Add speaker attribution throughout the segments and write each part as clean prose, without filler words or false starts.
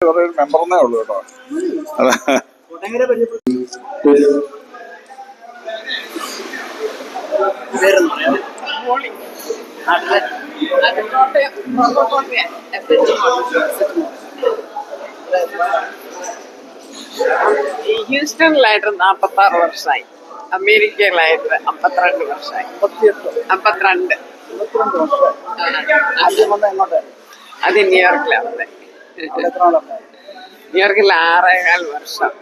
Speaker 1: മെമ്പറന്നേ ഉള്ളൂ കേട്ടോ.
Speaker 2: ഹ്യൂസ്റ്റണിലായിട്ട് 46 വർഷമായി, അമേരിക്കയിലായിട്ട് 52 വർഷമായി. 52. അത് ന്യൂയോർക്കിലാണ്. ന്യൂയോർക്കിൽ 6.25 വർഷം,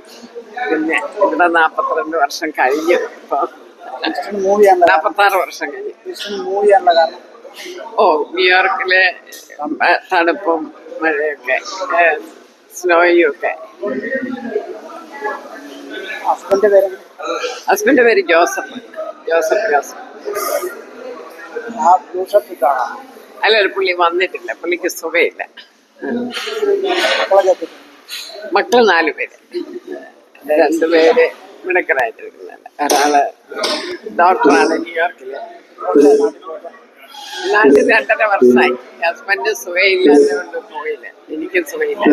Speaker 2: പിന്നെ ഇവിടെ 42 വർഷം കഴിഞ്ഞു. ഇപ്പൊ 46 വർഷം കഴിഞ്ഞു. ഓ, ന്യൂയോർക്കിലെ തണുപ്പും മഴയൊക്കെ, സ്നോയും ഒക്കെ. ഹസ്ബൻഡ് പേര് ജോസഫ്. അല്ല, പുള്ളി വന്നിട്ടില്ല, പുള്ളിക്ക് സുഖമില്ല. മക്കള് 4 പേര്. 2 പേര് മിടുക്കരായിട്ടിരിക്കുന്നുണ്ട്. ഒരാള് ഡോക്ടറാണ് ന്യൂയോർക്കില്. നാട്ടിൽ 2.5 വർഷമായി. ഹസ്ബൻഡ് സുഖമില്ലാത്തതുകൊണ്ട് പോയില്ല. എനിക്കും സുഖമില്ല.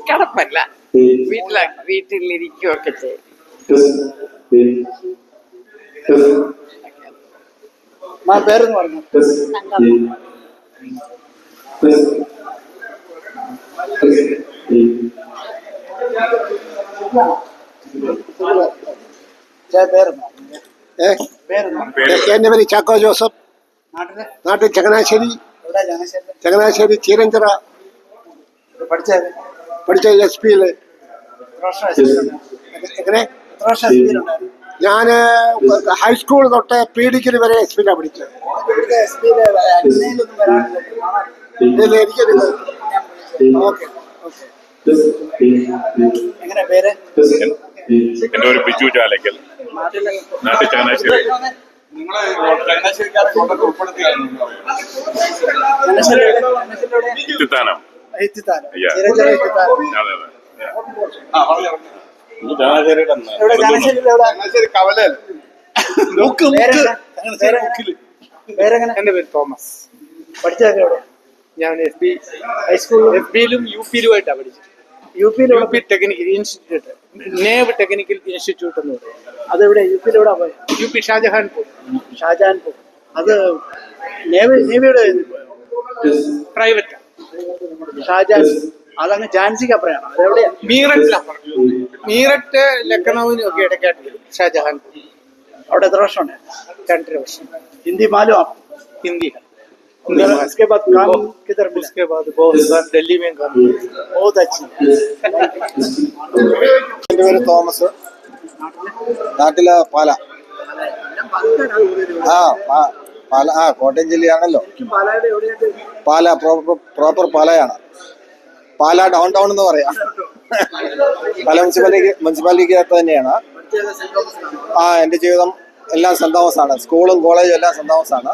Speaker 2: കിടപ്പല്ല, വീട്ടിലിരിക്കുകയൊക്കെ ചെയ്യും.
Speaker 3: പേരെന്ന് പറഞ്ഞു
Speaker 4: എന്റെ പേര് ചാക്കോ ജോസഫ്. നാട്ടിൽ ചങ്ങനാശ്ശേരി ചീരഞ്ചിറ. പഠിച്ച SP-ല്. എങ്ങനെ? ഞാന് ഹൈസ്കൂൾ തൊട്ട് pre-degree വരെ SP-ലാണ് പഠിച്ചത്. എനിക്കൊരു
Speaker 3: എങ്ങനെ പേര്?
Speaker 1: എന്റെ ഒരു ബിജു ചാലക്കൽ, നാട്ടിൽ ചങ്ങനാശ്ശേരി.
Speaker 3: എന്റെ പേര് തോമസ്. പഠിച്ചതൊക്കെ എവിടെ? ഞാൻ FB-ലും UP-ലുമായിട്ടാണ് പഠിച്ചത്. UP ടെക്നിക്കൽ ഇൻസ്റ്റിറ്റ്യൂട്ട്, നേവ് ടെക്നിക്കൽ ഇൻസ്റ്റിറ്റ്യൂട്ട് എന്ന് പറയും. അതെവിടെ? UP-ലെവിടെ പോയത്? UP ഷാജഹാൻപൂർ. അത് നേവിയുടെ പ്രൈവറ്റ് ഷാജഹാൻ. അതങ്ങ് ജാൻസിക്ക് അപ്പുറമാണ്. അതെവിടെയാണ്? മീററ്റ് ലക്നൌവിനും ഒക്കെ ഇടയ്ക്കായിട്ട് വരും ഷാജഹാൻപൂർ. അവിടെ എത്ര വർഷം ഉണ്ട്? 2.5 വർഷം. ഹിന്ദി മാലൂം आप? हिंदी है। उसके बाद काम किधर? उसके बाद बहुत दिल्ली में काम। बहुत अच्छी.
Speaker 4: എന്റെ പേര് തോമസ്. നാട്ടില് പാല. കോട്ടയം ജില്ലയാണല്ലോ. പാല പ്രോപ്പർ പാലയാണ്. പാല ഡൗൺ ടൗൺ എന്ന് പറയാം. പാല മുനിസിപ്പാലിറ്റിക്കകത്ത് തന്നെയാണ്. എന്റെ ജീവിതം എല്ലാം സെന്റ് തോമസ് ആണ്. സ്കൂളും കോളേജും എല്ലാം സെന്റ് തോമസ് ആണ്.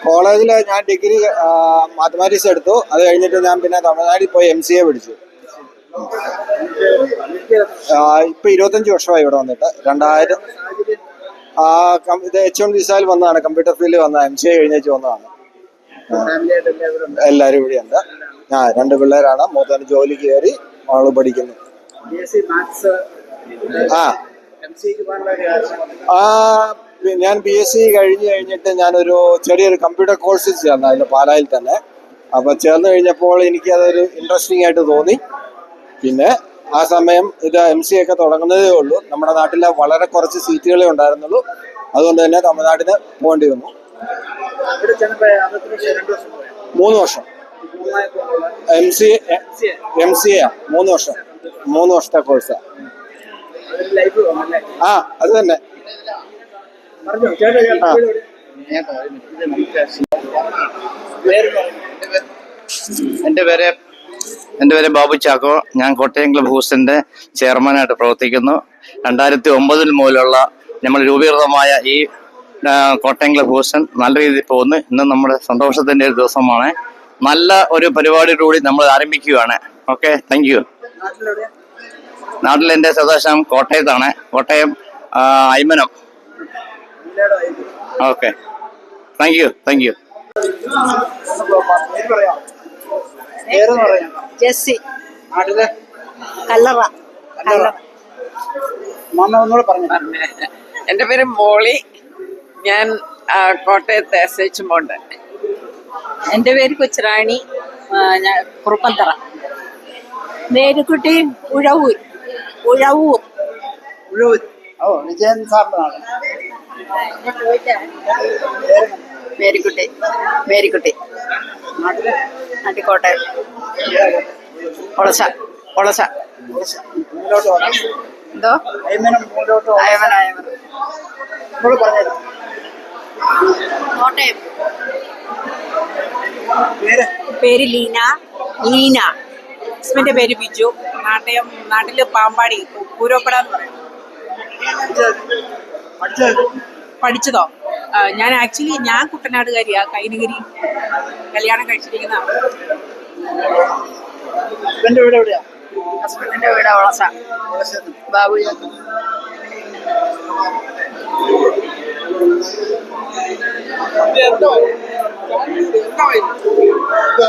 Speaker 4: കോളേജിൽ ഞാൻ ഡിഗ്രി മാത്തമാറ്റിക്സ് എടുത്തു. അത് കഴിഞ്ഞിട്ട് ഞാൻ പിന്നെ തമിഴ്നാട്ടിൽ പോയി MCA പഠിച്ചു. ഇപ്പൊ 25 വർഷമായി ഇവിടെ വന്നിട്ട്. 2000 ഇത് H1 വിസയിൽ വന്നതാണ്. കമ്പ്യൂട്ടർ ഫീൽഡിൽ വന്നതാണ്. MCA കഴിഞ്ഞേച്ച് വന്നതാണ്. എല്ലാരും ഇവിടെയുണ്ട്. 2 പിള്ളേരാണ്. മൂത്തവന് ജോലി കയറി, അവള് പഠിക്കുന്നു. ഞാൻ BSc കഴിഞ്ഞിട്ട് ഞാനൊരു ചെറിയൊരു കമ്പ്യൂട്ടർ കോഴ്സ് ചേർന്നായിരുന്നു പാലായിൽ തന്നെ. അപ്പൊ ചേർന്ന് കഴിഞ്ഞപ്പോൾ എനിക്ക് അതൊരു ഇൻട്രസ്റ്റിംഗ് ആയിട്ട് തോന്നി. പിന്നെ ആ സമയം ഇത് MCA ഒക്കെ തുടങ്ങുന്നതേ ഉള്ളൂ. നമ്മുടെ നാട്ടിലെ വളരെ കുറച്ച് സീറ്റുകളേ ഉണ്ടായിരുന്നുള്ളൂ. അതുകൊണ്ട് തന്നെ തമിഴ്നാട്ടിന് പോകേണ്ടി വന്നു. 3 വർഷം MCA 3 വർഷം 3 വർഷത്തെ കോഴ്സാ. അത് തന്നെ.
Speaker 5: എൻ്റെ പേര് ബാബു ചാക്കോ. ഞാൻ കോട്ടയം ക്ലബ് ഹൗസിന്റെ ചെയർമാനായിട്ട് പ്രവർത്തിക്കുന്നു. 2009 മുതലുള്ള നമ്മൾ രൂപീകൃതമായ ഈ കോട്ടയം ക്ലബ് ഹൗസ് നല്ല രീതിയിൽ പോകുന്നു. ഇന്ന് നമ്മുടെ സന്തോഷത്തിന്റെ ഒരു ദിവസമാണ്. നല്ല ഒരു പരിപാടിയോടുകൂടി നമ്മൾ ആരംഭിക്കുകയാണ്. Okay, thank you. നാട്ടിൽ എൻ്റെ സ്വദേശം കോട്ടയത്താണ്. Kottayam Aymanam. Okay, thank you.
Speaker 3: പേര് പറയാം. പേരെന്ന് പറയാം.
Speaker 2: ജെസ്സി
Speaker 3: നാട്ടിലെ
Speaker 2: കല്ലറ.
Speaker 3: കല്ലറ. മാമ ഒന്നുകൂടെ പറഞ്ഞു.
Speaker 2: എൻ്റെ പേര് മോളി. ഞാൻ കോട്ടയത്ത് SH മോണ്ട്.
Speaker 6: എൻ്റെ പേര് കൊച്ചുറാണി. ഞാൻ കുറുപ്പന്തറ. മേരിക്കുട്ടി ഉഴവൂർ. ഉഴവൂർ.
Speaker 3: ഉഴവൂർ. ഓ, വിജയൻ സാറിന്റെ നാട്.
Speaker 6: മേരിക്കുട്ടി. മേരിക്കുട്ടി.
Speaker 3: നാട്ടിലെ
Speaker 6: നാട്ടിക്കോട്ടയം. ഒളശ. ഒളശ.
Speaker 3: മുന്നിലോട്ട് പോകാം.
Speaker 6: എന്തോ
Speaker 3: അയ്മനം മുന്നിലോട്ട് പോകാം.
Speaker 6: അയമന. അയമന.
Speaker 3: ഒന്നുകൂടെ പറഞ്ഞു.
Speaker 6: കോട്ടയം.
Speaker 3: പേര്
Speaker 6: പേര് ലീന. ലീന. ഹസ്ബൻഡിന്റെ പേര് ബിജു. നാട്ടില് പാമ്പാടി പൂരോപ്പടാന്ന് പറയും.
Speaker 3: പഠിച്ചത്
Speaker 6: പഠിച്ചതോ? ഞാൻ ആക്ച്വലി ഞാൻ കുട്ടനാടുകാരിയാ. കൈനഗിരി കല്യാണം കഴിച്ചിരിക്കുന്ന.
Speaker 3: ഹസ്ബൻഡ് വീട് എവിടെയാ?
Speaker 6: ഹസ്ബൻഡിന്റെ വീട് ഒളസ. ബാബു.